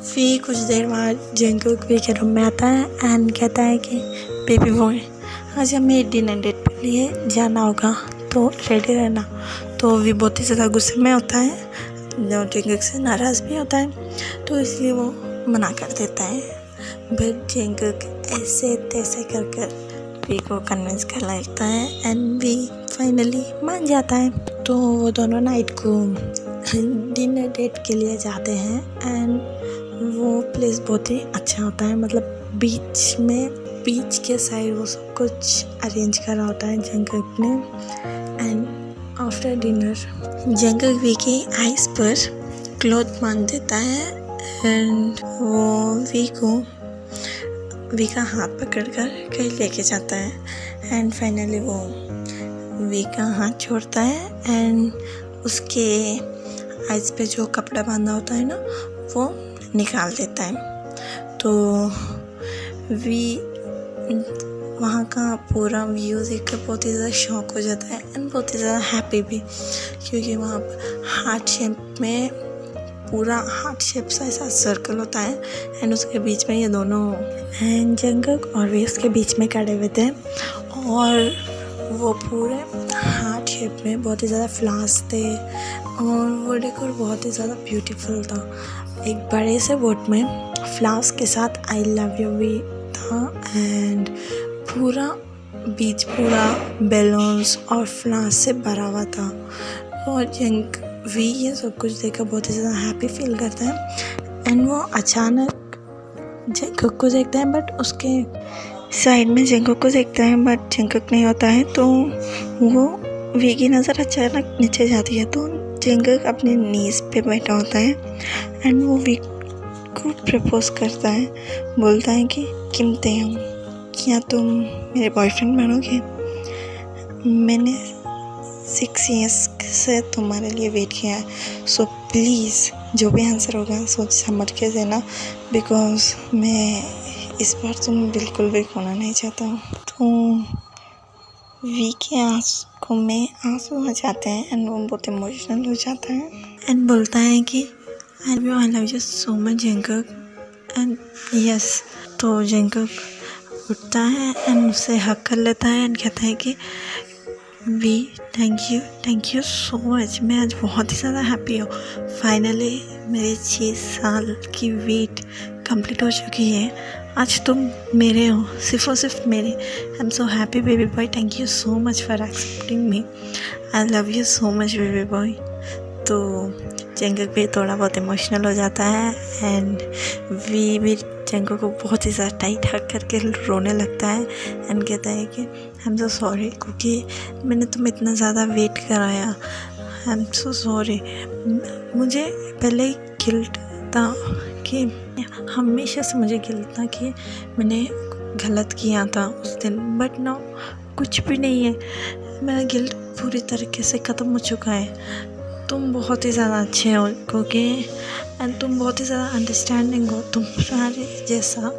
वी कुछ देर बाद जंगकुक वी के रूम में आता है एंड कहता है कि बेबी बॉय आज हमें डिनर डेट के लिए जाना होगा, तो रेडी रहना। तो वी बहुत ही ज़्यादा गुस्से में होता है, जंगकुक से नाराज़ भी होता है, तो इसलिए वो मना कर देता है। बट जंगकुक ऐसे तैसे कर वी को कन्विंस कर लेता है एंड वी फाइनली मान जाता है। तो वो दोनों नाइट को डिनर डेट के लिए जाते हैं एंड वो प्लेस बहुत ही अच्छा होता है, मतलब बीच के साइड वो सब कुछ अरेंज करा होता है जंगकुक ने। And after dinner Jungkook V की आइज़ पर क्लॉथ बांध देता है एंड वो वी का हाथ पकड़कर कहीं लेके जाता है एंड फाइनली वो वी का हाथ छोड़ता है एंड उसके आइज़ पे जो कपड़ा बांधा होता है ना वो निकाल देता है। तो वी वहाँ का पूरा व्यू देख कर बहुत ही ज़्यादा शॉक हो जाता है एंड बहुत ही ज़्यादा हैप्पी भी, क्योंकि वहाँ पर हार्ट शेप में पूरा हार्ट शेप सा ऐसा सर्कल होता है एंड उसके बीच में ये दोनों एंड जंगकुक और वी उसके बीच में खड़े हुए थे और वो पूरे हार्ट शेप में बहुत ही ज़्यादा फ्लावर्स थे और वो डेकोर बहुत ही ज़्यादा ब्यूटीफुल था। एक बड़े से बोट में फ्लावर्स के साथ आई लव यू भी था एंड पूरा बीच पूरा बैलून्स और फ्लावर्स से भरा हुआ था। और वी ये सब कुछ देखकर बहुत ही ज़्यादा हैप्पी फील करता है एंड वो अचानक जंगकुक को देखता है, बट उसके साइड में जंगकुक को देखता है बट जंगकुक नहीं होता है। तो वो वी की नज़र अचानक नीचे जाती है, तो जंगकुक अपने नीज़ पे बैठा होता है एंड वो वी को प्रपोज करता है, बोलता है कि किमते हम, क्या तुम मेरे बॉयफ्रेंड बनोगे। मैंने 6 ईयर्स से तुम्हारे लिए वेट किया है, सो प्लीज़ जो भी आंसर होगा सोच समझ के देना, बिकॉज मैं इस बार तुम बिल्कुल भी खोना नहीं चाहता हूँ। तो वी के आंखों में आंसू आ जाते हैं एंड वो बहुत इमोशनल हो जाता है एंड बोलता है कि I love you so much Jungkook and yes. तो जंगकुक उठता है एंड उसे हक कर लेता है एंड कहता है कि V thank you so much. मैं आज बहुत ही ज़्यादा हैप्पी हूँ। फाइनली मेरे 6 साल की वेट कंप्लीट हो चुकी है। आज तुम मेरे हो, सिर्फ और सिर्फ मेरे। आई am so happy baby boy, thank you so much for accepting me. I love you so much baby boy. तो जंगकुक भी थोड़ा बहुत इमोशनल हो जाता है एंड वी भी जंगकुक को बहुत ही ज़्यादा टाइट हक करके रोने लगता है एंड कहता है कि आई एम सो सॉरी, क्योंकि मैंने तुम्हें इतना ज़्यादा वेट कराया। आई एम सो सॉरी। मुझे पहले ही गिल्ट था कि हमेशा से मुझे गिल्ट था कि मैंने गलत किया था उस दिन, बट नो कुछ भी नहीं है। मेरा गिल्ट पूरी तरीके से ख़त्म हो चुका है। तुम बहुत ही ज़्यादा अच्छे हो क्योंकि एंड तुम बहुत ही ज़्यादा अंडरस्टैंडिंग हो। तुम्हारे जैसा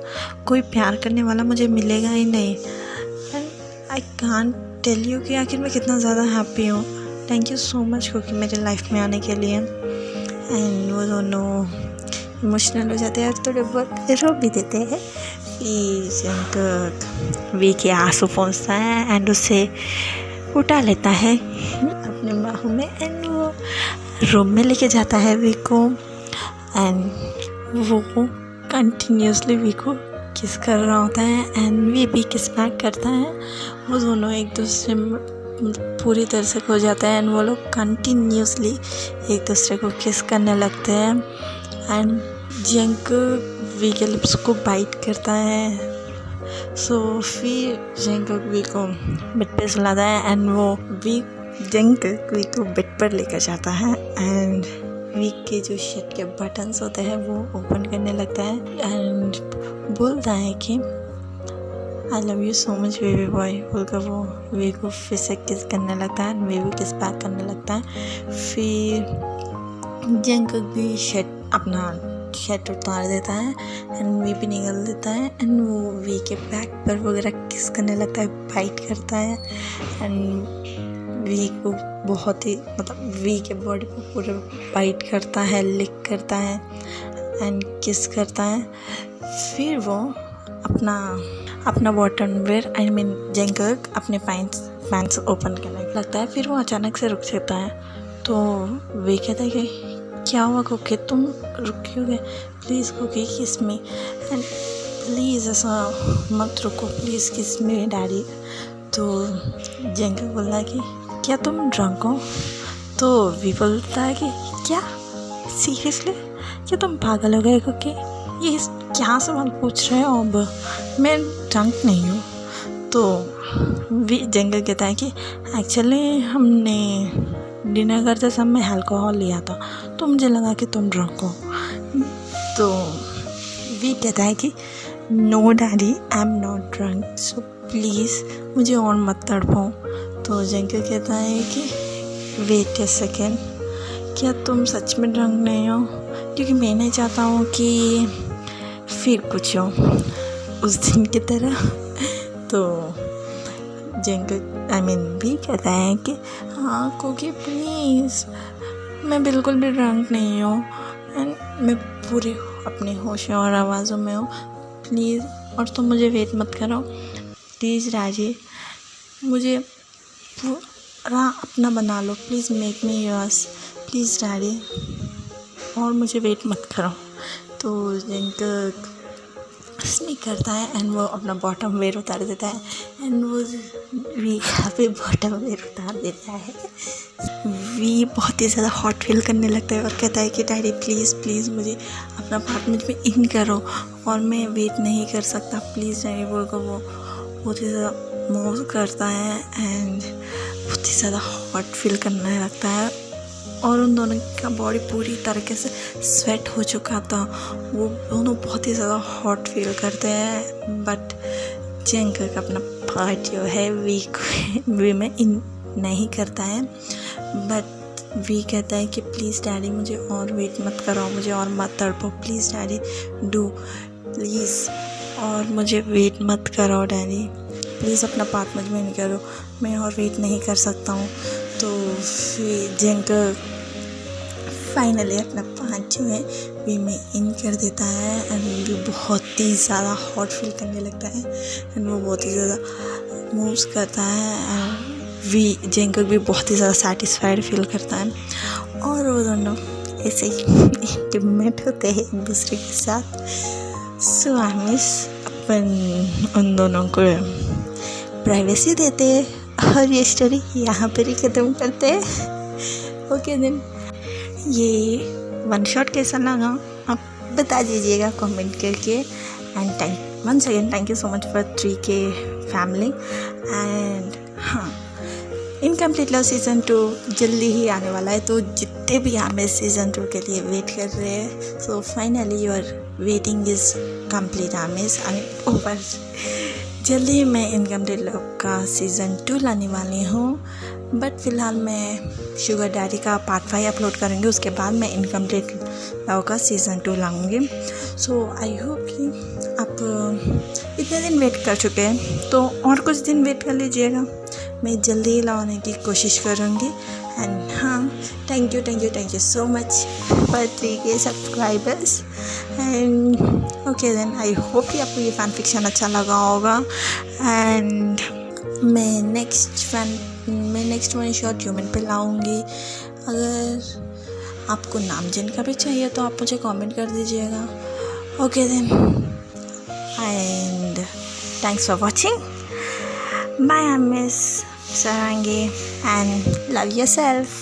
कोई प्यार करने वाला मुझे मिलेगा ही नहीं and I can't tell you कि आखिर मैं कितना ज़्यादा हैप्पी हूँ। थैंक यू सो मच क्योंकि मेरे लाइफ में आने के लिए। एंड वो दोनों इमोशनल हो जाते हैं और थोड़े बहुत रो भी देते हैं। फिर वी के आंसू पहुँचता है एंड उसे उठा लेता है अपने बाहों में एंड वो रूम में लेके जाता है वी को एंड वो कंटिन्यूसली वी को किस कर रहा होता है एंड वी भी किस बैक करता है। वो दोनों एक दूसरे में पूरी तरह से खो जाता है एंड वो लोग कंटिन्यूसली एक दूसरे को किस करने लगते हैं एंड जंगकुक वी के लिप्स को बाइट करता है। सो फिर जंगकुक वी को बेड पे सुलाता है एंड वो वी जंगकुक वी को बेड पर लेकर जाता है एंड वी के जो शर्ट के बटन्स होते हैं वो ओपन करने लगता है एंड बोलता है कि I love you so much baby boy बोलकर वो वी को फिर से किस करने लगता है एंड वी भी किस बैक करने लगता है। फिर जंगकुक भी अपना शर्ट उतार देता है एंड वी भी निकल देता है एंड वो वी के बैक पर वगैरह किस करने लगता है, बाइट करता है एंड वी को बहुत ही वी के बॉडी को पूरा बाइट करता है, लिक करता है एंड किस करता है। फिर वो अपना बॉटम वेयर जंगकुक अपने पैंट्स ओपन करने लगता है। फिर वो अचानक से रुक जाता है। तो वी कहता है कि क्या हुआ कुकी, तुम रुक क्यों गए? प्लीज़ कुकी किस मी एंड प्लीज़ ऐसा मत रुको, प्लीज़ किस मी डैडी। तो जंगकुक बोलता है कि क्या तुम ड्रंक हो? तो वी बोलता है कि क्या सीरियसली, क्या तुम पागल हो गए कुकी? ये क्या सवाल पूछ रहे हो? अब मैं ड्रंक नहीं हूँ। तो जंगकुक कहता है कि एक्चुअली हमने डिनर करते समय अल्कोहल लिया था तो मुझे लगा कि तुम ड्रंक हो। तो वी कहता है कि no daddy I am not drunk, so please मुझे और मत तड़पाओ। तो जंगकुक कहता है कि वेट अ सेकेंड, क्या तुम सच में ड्रंक नहीं हो? क्योंकि मैं नहीं चाहता हूँ कि फिर कुछ हो उस दिन की तरह। तो जंगकुक भी कहता है कि हाँ कुकी प्लीज़, मैं बिल्कुल भी ड्रंक नहीं हूँ एंड मैं पूरे अपने होश और आवाज़ों में हूँ, प्लीज़। और तुम मुझे वेट मत करो प्लीज़ राजी, मुझे पूरा अपना बना लो, please make me yours, please daddy, और मुझे वेट मत करो। तो जंगकुक स्नीक करता है एंड वो अपना बॉटम वेयर उतार देता है एंड वो वी यहाँ पे बॉटम वेयर उतार देता है। वी बहुत ही ज़्यादा हॉट फील करने लगता है और कहता है कि डैडी प्लीज़ मुझे अपना पार्ट मुझ में इन करो और मैं वेट नहीं कर सकता, प्लीज़ डैडी बोल कर वो बहुत ही ज़्यादा मूव करता है एंड बहुत ही ज़्यादा हॉट फील करने लगता है। और उन दोनों का बॉडी पूरी तरीके से स्वेट हो चुका था। वो दोनों बहुत ही ज़्यादा हॉट फील करते हैं बट जंकर का अपना पार्ट जो है वी में इन नहीं करता है, बट वी कहता है कि प्लीज़ डैडी मुझे और वेट मत कराओ, मुझे और मत तड़पो, प्लीज़ डैडी डू प्लीज़, और मुझे वेट मत कराओ डैडी प्लीज़, अपना पार्ट मुझ में नहीं करो, मैं और वेट नहीं कर सकता हूँ। तो फिर जंकर फाइनली अपना पार्ट जो है वी में इन कर देता है एंड वी बहुत ही ज़्यादा हॉट फील करने लगता है एंड वो बहुत ही ज़्यादा मूव्स करता है एंड वी जंकर भी बहुत ही ज़्यादा सेटिस्फाइड फील करता है और वो दोनों ऐसे ही इंटीमेट होते हैं एक दूसरे के साथ। सो आमिस अपन उन दोनों को प्राइवेसी देते हैं और ये स्टोरी यहाँ पर ही ख़त्म करते हैं। ओके देन, ये वन शॉट कैसा लगा आप बता दीजिएगा कमेंट करके and once again thank you so much for 3K family and हाँ, इनकम्प्लीट लव सीज़न 2 जल्दी ही आने वाला है, तो जितने भी हमें सीज़न 2 के लिए वेट कर रहे हैं, so finally your waiting is complete आमिस over. जल्दी ही मैं इनकम्प्लीट लव का सीज़न 2 लाने वाली हूँ, बट फ़िलहाल मैं शुगर डैडी का पार्ट 5 अपलोड करूँगी, उसके बाद मैं इनकम्प्लीट लव का सीज़न 2 लाऊँगी। सो आई होप कि आप इतने दिन वेट कर चुके हैं तो और कुछ दिन वेट कर लीजिएगा, मैं जल्दी ही लाने की कोशिश करूँगी। एंड हाँ, thank you so much for 3K subscribers and okay then, I hope कि आपको ये फ़ैन फिक्शन अच्छा लगा होगा एंड मैं नेक्स्ट वन शॉट ह्यूमन पे लाऊंगी। अगर आपको नाम जिनका भी चाहिए तो आप मुझे कमेंट कर दीजिएगा। Okay then and thanks for watching, bye ARMYs, सरांगी एंड लव योरसेल्फ।